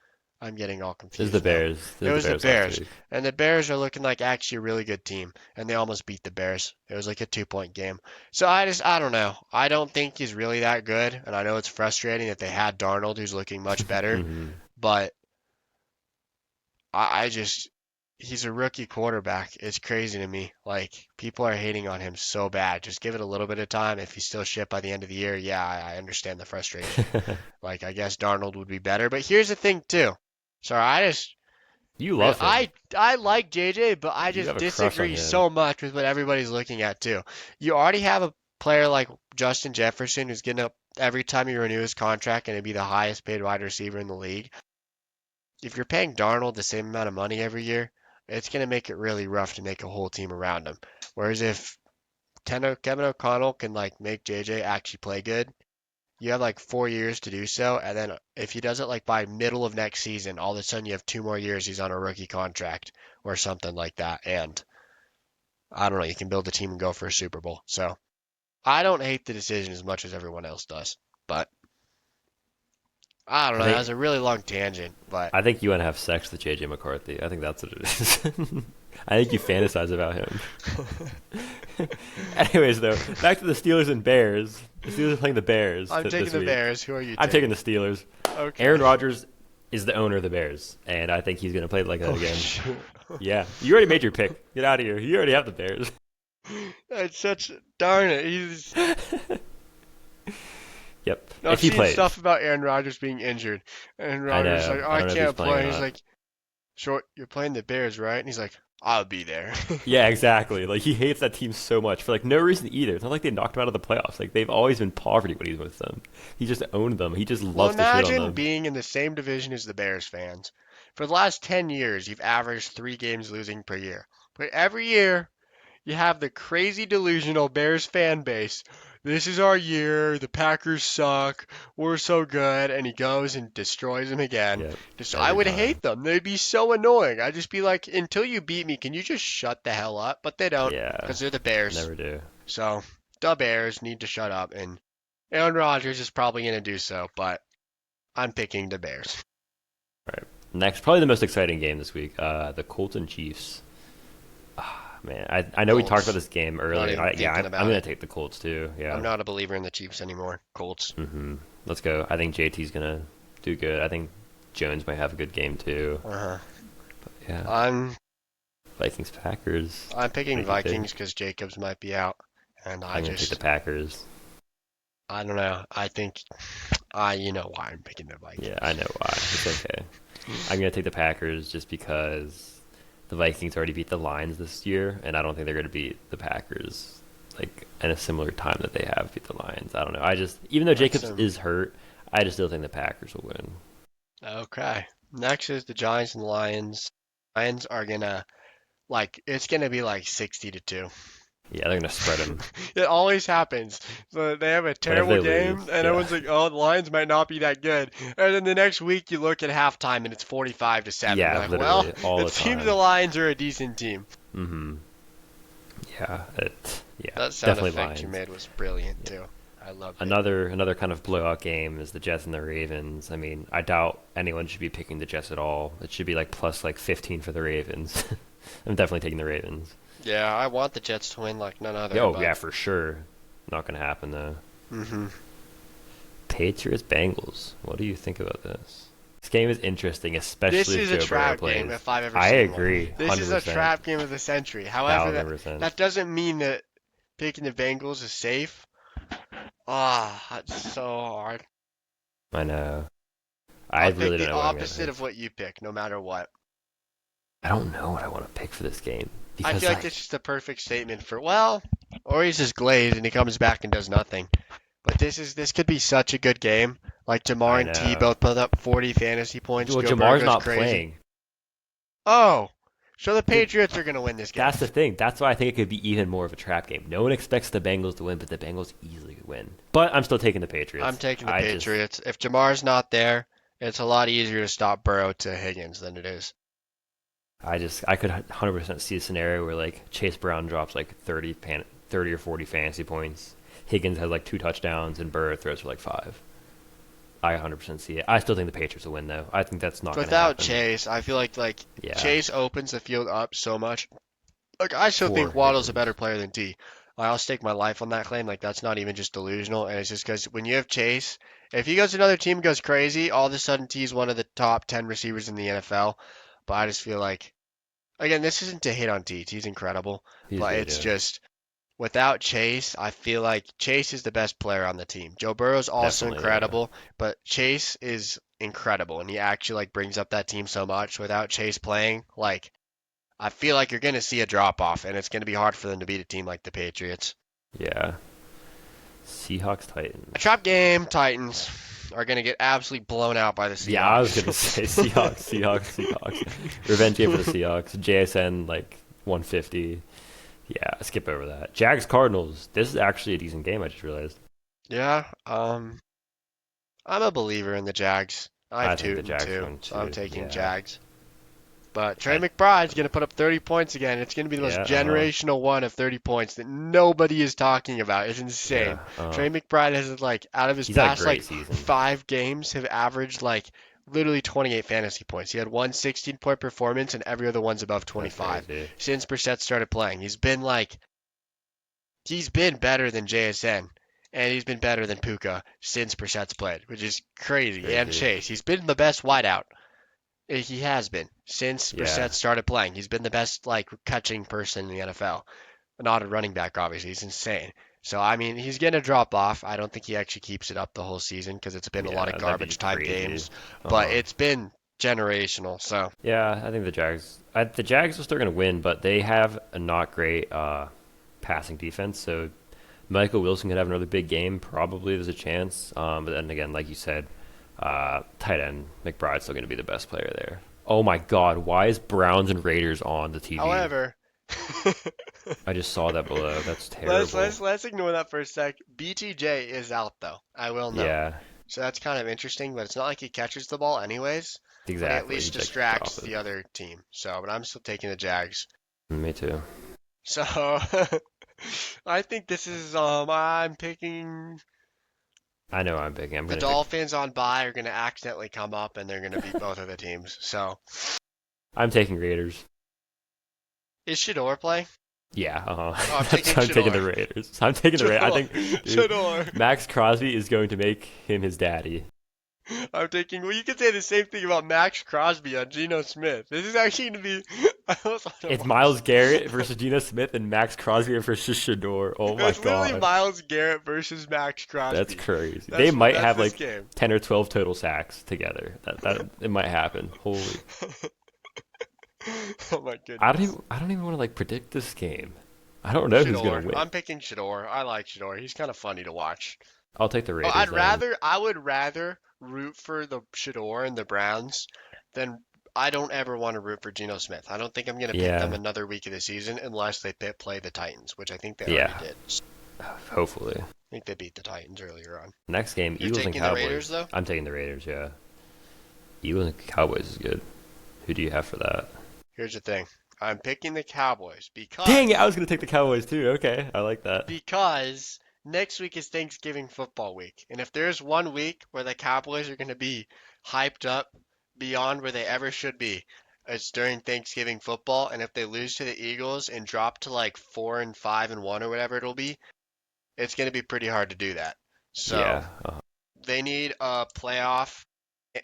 I'm getting all This is the confused now. Bears. This It is the was the Bears last Bears, week. and the Bears are looking like actually a really good team, and they almost beat the Bears. It was like a 2-point game. So I don't know. I don't think he's really that good, and I know it's frustrating that they had Darnold, who's looking much better, Hmm. but I just he's a rookie quarterback. It's crazy to me. Like people are hating on him so bad. Just give it a little bit of time. If he's still shit by the end of the year, yeah, I understand the frustration. Like I guess Darnold would be better. But here's the thing too. Sorry, You love him. I like JJ, but I You just have a crush on disagree him. so much with what everybody's looking at too. You already have a player like Justin Jefferson who's getting up every time you renew his contract and to be the highest paid wide receiver in the league. If you're paying Darnold the same amount of money every year, it's going to make it really rough to make a whole team around him. Whereas if Kevin O'Connell can like make JJ actually play good, you have like 4 years to do so, and then if he does it like by middle of next season, all of a sudden you have 2 more years he's on a rookie contract or something like that, and I don't know, you can build a team and go for a Super Bowl. So I don't hate the decision as much as everyone else does, but I don't I know. That think was a really long tangent, but I think you want to have sex with JJ McCarthy. I think that's what it is. I think you fantasize about him. Anyways, though, back to the Steelers and Bears. The Steelers are playing the Bears I'm taking this the week. Bears. Who are you I'm taking taking? the Steelers. Okay. Aaron Rodgers is the owner of the Bears, and I think he's going to play like that Oh again. shoot. Yeah, you already made your pick. Get out of here. You already have the Bears. That's such darn it. He's Yep, I've if he seen plays. stuff about Aaron Rodgers being injured. And I Rodgers is like, know. oh, I I don't know if he's can't playing or play. He's not. like, short, you're playing the Bears, right? And he's like, I'll be there. Yeah, exactly. Like he hates that team so much for like no reason either. It's not like they knocked him out of the playoffs. Like they've always been poverty when he's with them. He just owned them. He just Well, loves to shit on imagine them. being in the same division as the Bears fans. For the last 10 years, you've averaged 3 games losing per year. But every year, you have the crazy delusional Bears fan base. This is our year. The Packers suck. We're so good. And he goes and destroys them again. Yep, Just I every would time. hate them. They'd be so annoying. I'd just be like, until you beat me, can you just shut the hell up? But they don't, Yeah, because they're the Bears. never do. So the Bears need to shut up. And Aaron Rodgers is probably going to do so. But I'm picking the Bears. Right. Next, probably the most exciting game this week. The Colts and Chiefs. Man, I know we talked about Colts. this game Not earlier. even Yeah, thinking I'm about gonna it. take the Colts too. Yeah. I'm not a believer in the Chiefs anymore. Colts. Let's go. I think JT's gonna do good. I think Jones might have a good game too. Uh-huh. Yeah. I'm Vikings Packers. I'm picking What do you think? Vikings because Jacobs might be out, and I'm gonna take the Packers. I don't know. I think you know why I'm picking the Vikings. Yeah, I know why. It's okay. I'm gonna take the Packers just because the Vikings already beat the Lions this year, and I don't think they're gonna beat the Packers like in a similar time that they have beat the Lions. I don't know. I just even though That's Jacobs is hurt, I just still think the Packers will win. okay. Next is the Giants and the Lions. Lions are gonna it's gonna be like 60-2. Yeah, they're gonna spread them It always happens. So they have a whenever terrible they game, lose. and Yeah, everyone's like, "Oh, the Lions might not be that good." And then the next week, you look at halftime, and it's 45-7. You're yeah, like, well, literally all it the seems the time. Lions are a decent team. Mm-hmm. Yeah, That sound definitely effect you Lions. made was brilliant Yeah. too. I loved it. Another kind of blowout game is the Jets and the Ravens. I mean, I doubt anyone should be picking the Jets at all. It should be like plus like 15 for the Ravens. I'm definitely taking the Ravens. Yeah, I want the Jets to win like none other, Yo, but yeah, for sure. Not gonna happen though. hmm Patriots Bengals. What do you think about this? This game is interesting, This especially is if a Joe Burrow trap plays. game if I've ever I seen one. agree, This is a 100%, trap game of the century. However, that 1000%. that doesn't mean that picking the Bengals is safe. That's so hard. I know. I I'll really pick don't the know what I'm gonna opposite pick. of what you pick, no matter what. I don't know what I want to pick for this game I because feel like this is the perfect statement for, well, or he's just glazed and he comes back and does nothing. But this could be such a good game. Like Jamar I and T know. both put up 40 fantasy points. Well, Joe Burrow Jamar's goes not crazy. playing. Oh, so the Patriots are gonna win this game. That's the thing. That's why I think it could be even more of a trap game. No one expects the Bengals to win, but the Bengals easily could win. But I'm still taking the Patriots. I'm taking the I just, Patriots. If Jamar's not there, it's a lot easier to stop Burrow to Higgins than it is. I could 100% see a scenario where like Chase Brown drops like 30 or 40 fantasy points. Higgins has like 2 touchdowns, and Burrow throws for like 5. I 100% see it. I still think the Patriots will win though. I think that's not going to Without happen. Chase, I feel like Yeah, Chase opens the field up so much. Like I still for think Waddle's a Higgins. better player than T. I'll stake my life on that claim. Like that's not even just delusional, and it's just because when you have Chase, if he goes to another team and goes crazy, all of a sudden T's one of the top 10 receivers in the NFL. But I just feel like, again, this isn't to hate on T. T's incredible, He's but good, it's yeah. just without Chase, I feel like Chase is the best player on the team. Joe Burrow's also Definitely, incredible, but Chase is incredible, and he actually like brings up that team so much. Without Chase playing, like I feel like you're going to see a drop off, and it's going to be hard for them to beat a team like the Patriots. Yeah. Seahawks Titans. A trap game, Titans are going to get absolutely blown out by the Seahawks. Yeah, I was gonna say Seahawks. Revenge game for the Seahawks. JSN like 150. Yeah, skip over that. Jags Cardinals. This is actually a decent game. I just realized. Yeah, I'm a believer in the Jags. I I have think two the and Jags two, win so I'm too. taking Yeah. Jags. But Trey I McBride's going to put up 30 points again. It's going to be the most yeah, generational one of 30 points that nobody is talking about. It's yeah, insane. Trey McBride has like out of his he's had a past great like season. 5 games have averaged like literally 28 fantasy points. He had one 16-point performance and every other one's above That's 25 crazy. since Brissett started playing. He's been better than JSN and he's been better than Puka since Brissett's played, which is crazy. And Crazy. Chase, he's been the best wideout. He has been since Yeah, Brissett started playing. He's been the best like catching person in the NFL. Not a running back, obviously. He's insane. So I mean, he's gonna drop off. I don't think he actually keeps it up the whole season because it's been a lot yeah, of that'd be garbage time crazy. games. But Uh, it's been generational. So yeah, I think the Jags are still gonna win, but they have a not great passing defense. So Michael Wilson could have another big game. Probably there's a chance. But then again, like you said, tight end McBride's still gonna be the best player there. Oh my God, why is Browns and Raiders on the TV? however, I just saw that below. That's let's terrible. let's let's ignore that for a sec. BTJ is out though. I will note. Yeah, So that's kind of interesting, but it's not like he catches the ball anyways. But he at exactly. He least just dropped distracts it. the other team. So, but I'm still taking the Jags. Me too. So I think this is I'm picking I know I'm picking. I'm the gonna pick. Dolphins on bye are gonna accidentally come up and they're gonna beat both of the teams. So I'm taking Raiders. is Shador play? Yeah, Oh, I'm taking I'm taking the Shador. Raiders. I'm taking the Raiders. I Shador. think, dude, Shador. Max Crosby is going to make him his daddy. I'm taking. Well, you could say the same thing about Max Crosby on Geno Smith. This is actually gonna be. I almost want to It's watch. Miles Garrett versus Geno Smith and Max Crosby versus Shador. Oh my It's literally God, Miles Garrett versus Max that's Crosby. crazy. They That's might that's have this like game. 10 or 12 total sacks together. That it might happen. Holy, Oh my goodness. I don't even want to like predict this game. I don't know who's gonna Shador. win. I'm picking Shador. I like Shador. He's kind of funny to watch. I'll take the Oh, Raiders then. I would rather root for the Shador and the Browns than I don't ever want to root for Geno Smith. I don't think I'm going to pick them Yeah, another week of the season unless they play the Titans, which I think they already yeah. did. Hopefully. I think they beat the Titans earlier on. Next game, You're Eagles and taking the Raiders Cowboys. though? I'm taking the Raiders. Yeah, Eagles and Cowboys is good. Who do you have for that? Here's the thing. I'm picking the Cowboys Dang it! I because was gonna take the Cowboys too. Okay, I like that. because next week is Thanksgiving football week. And if there's one week where the Cowboys are going to be hyped up beyond where they ever should be, it's during Thanksgiving football. And if they lose to the Eagles and drop to like 4-5-1 or whatever it'll be, it's going to be pretty hard to do that. So Yeah, they need a playoff.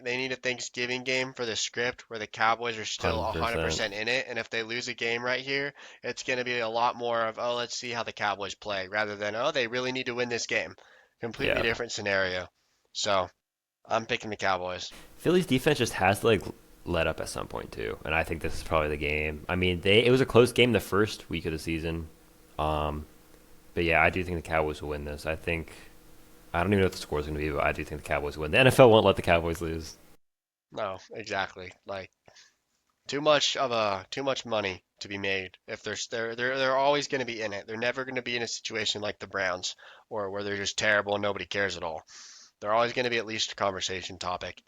They need a Thanksgiving game for the script where the Cowboys are still 100%. 100% in it. And if they lose a game right here, it's going to be a lot more of, oh, let's see how the Cowboys play rather than, oh, they really need to win this game. Completely Yeah. different scenario. So I'm picking the Cowboys. Philly's defense just has to like let up at some point too, and I think this is probably the game. I mean, they it was a close game the first week of the season, um, but yeah, I do think the Cowboys will win this. I don't even know what the score is going to be, but I do think the Cowboys win. The NFL won't let the Cowboys lose. No, exactly. Like too much money to be made. If they're always going to be in it. They're never going to be in a situation like the Browns or where they're just terrible and nobody cares at all. They're always going to be at least a conversation topic.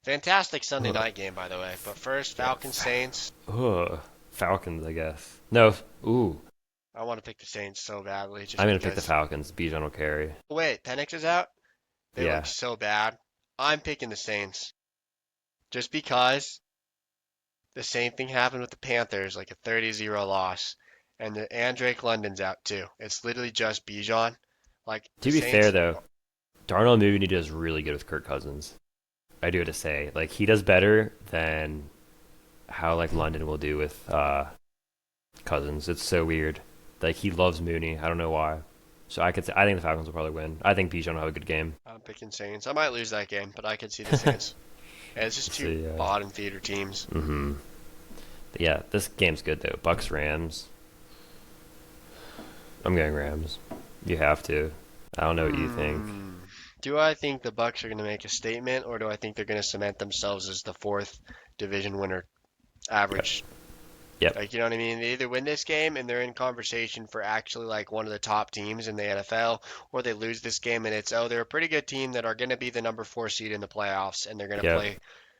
Fantastic Sunday Ugh. night game, by the way. But first, Yeah, Falcons Saints. ugh. Falcons, I guess. No, ooh, I want to pick the Saints so badly just I'm gonna pick the because. Falcons. Bijan will carry. Wait, Penix is out? They look Yeah, so bad. I'm picking the Saints just because the same thing happened with the Panthers, like a 30-0 loss. And Drake London's out too. It's literally just Bijan. Like the to be fair Saints. though, Darnell Mooney does really good with Kirk Cousins. I do have to say, like he does better than how like London will do with Cousins. It's so weird. Like he loves Mooney. I don't know why. So I think the Falcons will probably win. I think Bijan will have a good game. I'm picking Saints. I might lose that game, but I could see the Saints. And it's just two See, bottom feeder teams. mm-hmm. Yeah, this game's good though. Bucks Rams. I'm going Rams. You have to. I don't know what you think. Hmm. Do I think the Bucks are going to make a statement, or do I think they're going to cement themselves as the fourth division winner, Yep. average? Yep. Like, you know what I mean? They either win this game and they're in conversation for actually like one of the top teams in the NFL, or they lose this game and it's, oh, they're a pretty good team that are going to be the number 4 seed in the playoffs, and they're going to Yep. play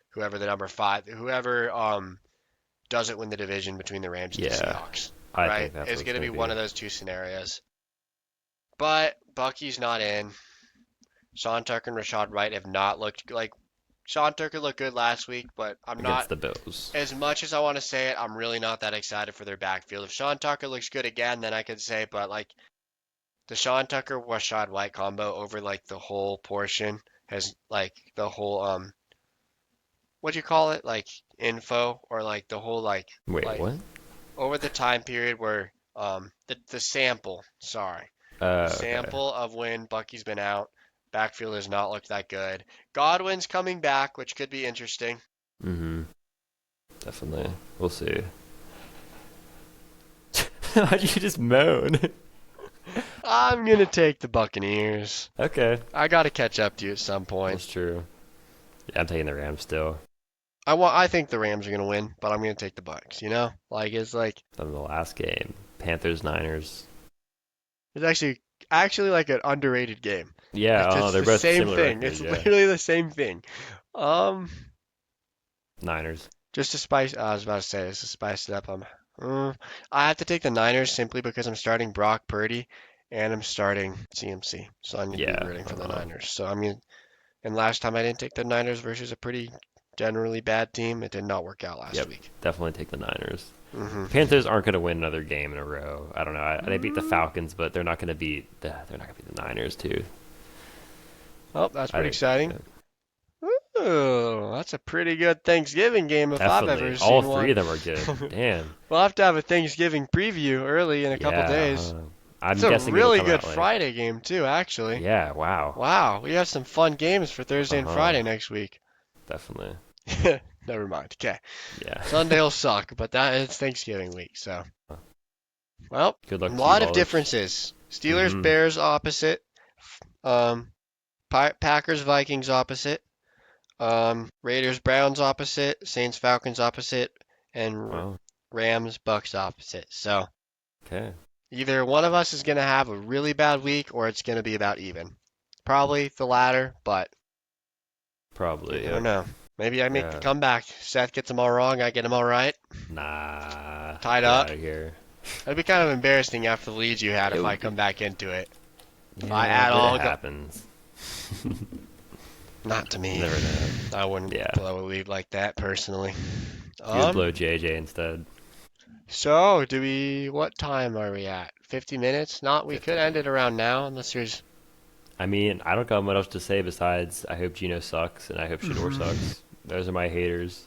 whoever the number 5, whoever doesn't win the division between the Rams and the Yeah, Seahawks, I right? think that's It's what it's going to gonna be one be. of those two scenarios. But Bucky's not in. Sean Tucker and Rashad Wright have not looked like Sean Tucker looked good last week, but I'm not, Against the Bills. as much as I want to say it, I'm really not that excited for their backfield. If Sean Tucker looks good again, then I could say, but like the Sean Tucker Rashad White combo over like the whole portion has like the whole what do you call it? Like info or like the whole Wait, like what? over the time period where the sample, sorry. The Okay. sample of when Bucky's been out, backfield has not looked that good. Godwin's coming back, which could be interesting. Mm-hmm. Definitely. We'll see. Why'd you just moan? I'm gonna take the Buccaneers. Okay, I gotta catch up to you at some point. that's true. Yeah, I'm taking the Rams still. I think the Rams are gonna win, but I'm gonna take the Bucks, you know? Like it's like From the last game, Panthers Niners. it's actually like an underrated game. Yeah, It's they're the both same similar thing. records. It's Yeah, literally the same thing. Um, Niners. just to spice, I was about to say, just to spice it up. I have to take the Niners simply because I'm starting Brock Purdy and I'm starting CMC, so I need to be Yeah. rooting for the Niners. So I mean, and last time I didn't take the Niners versus a pretty generally bad team, it did not work out last Yep. week. Definitely take the Niners. hmm Panthers aren't going to win another game in a row. I don't know. They beat the Falcons, but they're not going to beat the Niners too. Oh, that's I pretty think exciting. Oh, that's a pretty good Thanksgiving game if I've definitely ever all seen three one. of them are good. Damn. We'll have to have a Thanksgiving preview early in a couple Yeah. days. I'm It's a guessing it'll really come good out like. Friday game too, actually. Yeah. Wow. Wow, we have some fun games for Thursday and Uh-huh. Friday next week. Definitely. Never mind. Okay. Yeah. Sunday will suck, but it's Thanksgiving week, so. Well, Good a luck to you, lot of Ballers. differences. Steelers, Mm-hmm. Bears opposite. Um, Packers, Vikings opposite. Raiders, Browns opposite. Saints, Falcons opposite. And Wow. Rams, Bucks opposite. So Okay. either one of us is going to have a really bad week or it's going to be about even. Probably the latter, but you Probably. never Yep. know. Maybe I make the Yeah. comeback. Seth gets them all wrong, I get them all right. Nah. Tied Get up. out of here. That'd be kind of embarrassing after the leads you had It if I would come be. back into it. If I Yeah, add but all it go, happens. not to me. Never know. I wouldn't Yeah. blow a lead like that personally. You would blow JJ instead. So what time are we at? 50 minutes? Not, we could 50. end it around now unless there's, I mean, I don't got much else to say besides I hope Geno sucks and I hope Shador sucks. Those are my haters.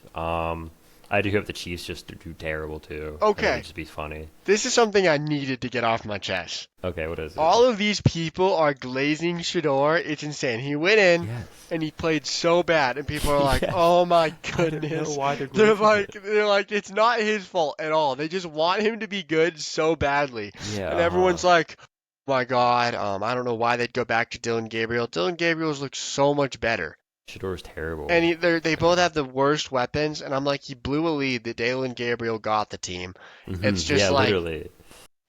I do hope the Chiefs just do terrible too. That Okay. would just be funny. this is something I needed to get off my chest. Okay, what is it? All of these people are glazing Shador. It's insane. He went in Yes. and he played so bad, and people are like, Yes. "Oh my I don't know goodness." why they're They're glazing like, it. they're like, it's not his fault at all. They just want him to be good so badly, Yeah. and everyone's like, "Oh my God, I don't know why they'd go back to Dylan Gabriel. Dylan Gabriel's looks so much better." Shador's terrible. And they both have the worst weapons, and I'm like, he blew a lead that Dylan Gabriel got the team. It's just Yeah, like, literally.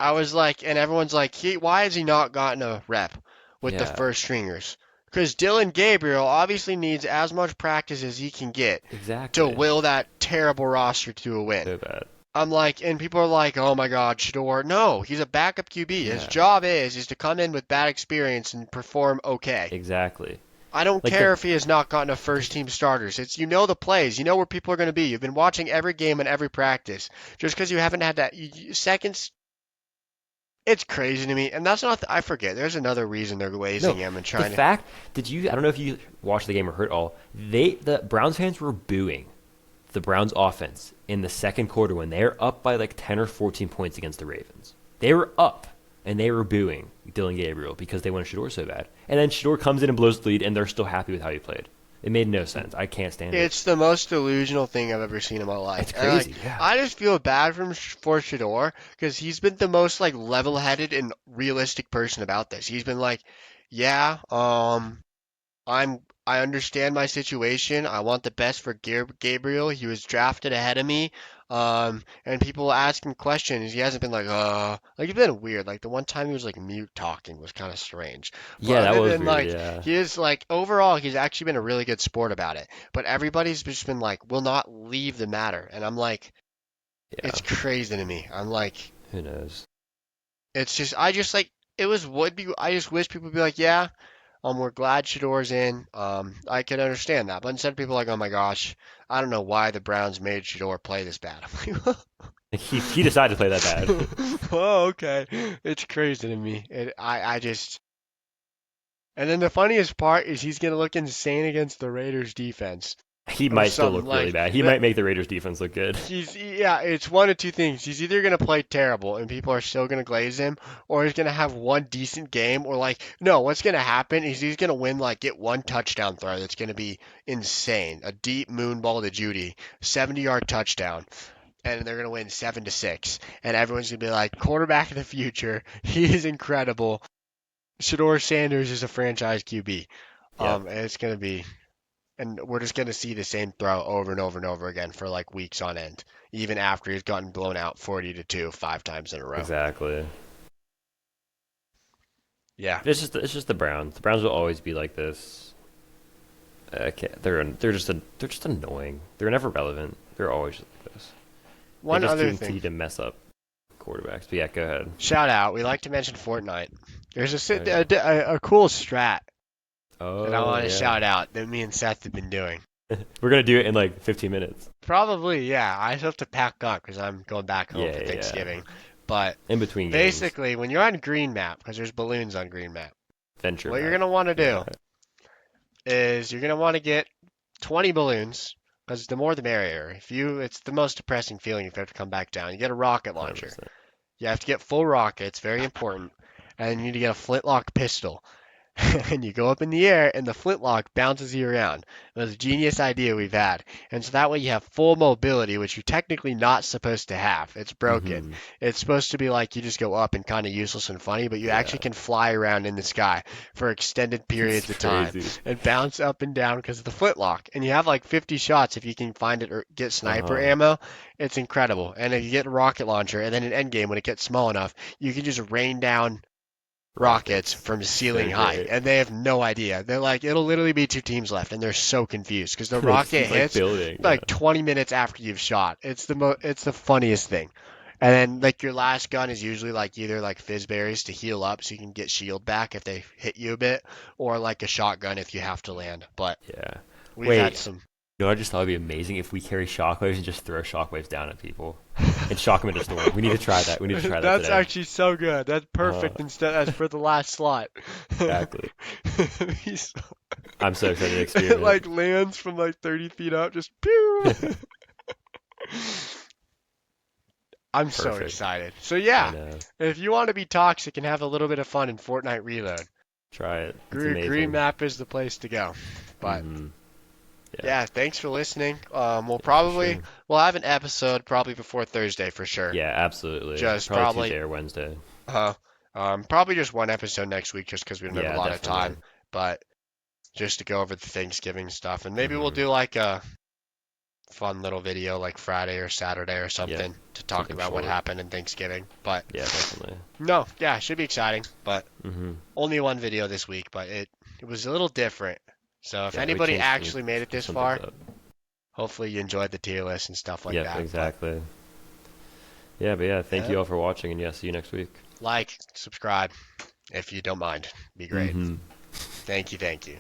I was like, and everyone's like, why has he not gotten a rep with the Yeah, first stringers? Because Dylan Gabriel obviously needs as much practice as he can get to exactly. will that terrible roster to a win. So bad. I'm like, and people are like, oh my God, Shador. No, he's a backup QB. His Yeah. job is to come in with bad experience and perform okay. Exactly. I don't Like care if he has not gotten a first team starters. It's the plays, you know where people are going to be. You've been watching every game and every practice. Just because you haven't had that seconds, it's crazy to me. And that's not. I forget. There's another reason they're glazing him and The trying to. fact, I don't know if you watched the game or heard all, the Browns fans were booing the Browns offense in the second quarter when they're up by like 10 or 14 points against the Ravens. They were up and they were booing Dylan Gabriel because they wanted Shador so bad. And then Shador comes in and blows the lead and they're still happy with how he played. It made no sense. I can't stand it. It's the most delusional thing I've ever seen in my life. It's And, like, crazy, yeah. I just feel bad for Shador because he's been the most like level-headed and realistic person about this. He's been like, yeah, I understand my situation. I want the best for Gabriel. He was drafted ahead of me. And people ask him questions. He hasn't been like he's been weird. Like the one time he was like mute talking was kind of strange. But Yeah, that other was than weird, like yeah. he is like overall he's actually been a really good sport about it. But everybody's just been like will not leave the matter. And I'm like Yeah. It's crazy to me. I'm like, Who knows? it's just I just like it was would be. I just wish people would be like, yeah, we're glad Shador's in. I can understand that, but instead people are like, oh my gosh, I don't know why the Browns made Shador play this bad. I'm like, He decided to play that bad. oh, okay. It's crazy to me. I just. And then the funniest part is he's gonna look insane against the Raiders defense He or might still something look really like bad. He that. might make the Raiders defense look good. Yeah, it's one of two things. He's either gonna play terrible and people are still gonna glaze him, or he's gonna have one decent game, or like no, what's gonna happen is he's gonna win like get one touchdown throw that's gonna be insane, a deep moon ball to Judy, 70-yard touchdown, and they're gonna win 7-6, and everyone's gonna be like quarterback of the future, he is incredible. Shador Sanders is a franchise QB. Yep. And it's gonna be and we're just going to see the same throw over and over and over again for like weeks on end, even after he's gotten blown out 40-2 5 times in a row. Exactly. Yeah. It's just the Browns. The Browns will always be like this. They're just annoying. They're never relevant. They're always like this. They One just other continue thing. to mess up quarterbacks. But yeah, go ahead. Shout out. We like to mention Fortnite. There's Oh yeah. a cool strat that I Oh want to yeah. shout out that me and Seth have been doing. We're gonna do it in like 15 minutes. Probably, yeah. I still have to pack up because I'm going back home Yeah, for yeah. Thanksgiving. But In between games. basically, when you're on Green Map, because there's balloons on Green Map, Venture what you're map. going to want to Yeah. do is you're going to want to get 20 balloons because the more the merrier. It's the most depressing feeling if you have to come back down. You get a rocket launcher. 100%. You have to get full rockets, very important, and you need to get a flintlock pistol. And you go up in the air, and the flintlock bounces you around. It was a genius idea we've had. And so that way you have full mobility, which you're technically not supposed to have. It's broken. Mm-hmm. It's supposed to be like you just go up and kind of useless and funny, but you Yeah. actually can fly around in the sky for extended It's periods of time crazy. and bounce up and down because of the flintlock. And you have like 50 shots if you can find it or get sniper Uh-huh. ammo. It's incredible. And if you get a rocket launcher, and then in endgame, when it gets small enough, you can just rain down rockets Rockets. from So ceiling height, great. and they have no idea. They're like, it'll literally be two teams left, and they're so confused because the They just rocket keep like hits building. Yeah. like 20 minutes after you've shot. It's the funniest thing. And then like your last gun is usually like either like fizzberries to heal up so you can get shield back if they hit you a bit, or like a shotgun if you have to land. But Yeah. we've had Wait. some. You know, I just thought it'd be amazing if we carry shockwaves and just throw shockwaves down at people and shock them into storm. We need to try that. We need to try that That's today. actually so good. That's Uh, perfect instead as for the last slot. exactly. He's I'm so excited to it experiment. like lands from like 30 feet up, just pew. I'm so Perfect. excited. So I yeah, know. if you want to be toxic and have a little bit of fun in Fortnite Reload, Try it. It's Green amazing. Map is the place to go. But Hmm. Yeah. yeah, thanks for listening. Yeah, for sure. We'll have an episode probably before Thursday for sure. Yeah, absolutely. Just Probably probably Tuesday or Wednesday. uh probably just one episode next week just because we don't have a Yeah, lot of definitely. time. But just to go over the Thanksgiving stuff, and maybe we'll Hmm. do like a fun little video like Friday or Saturday or Yeah, something to talk something about what short. happened in Thanksgiving. But Yeah, definitely. no, yeah, should be exciting. But Hmm. only one video this week, but it was a little different. So if Yeah, we anybody changed actually made it this some things far, up. hopefully you enjoyed the tier list and stuff like Yep, that. But exactly. Yeah, but yeah, thank yeah, you all for watching, and yeah, see you next week. like, subscribe if you don't mind. Be great. Hmm. Thank you, thank you.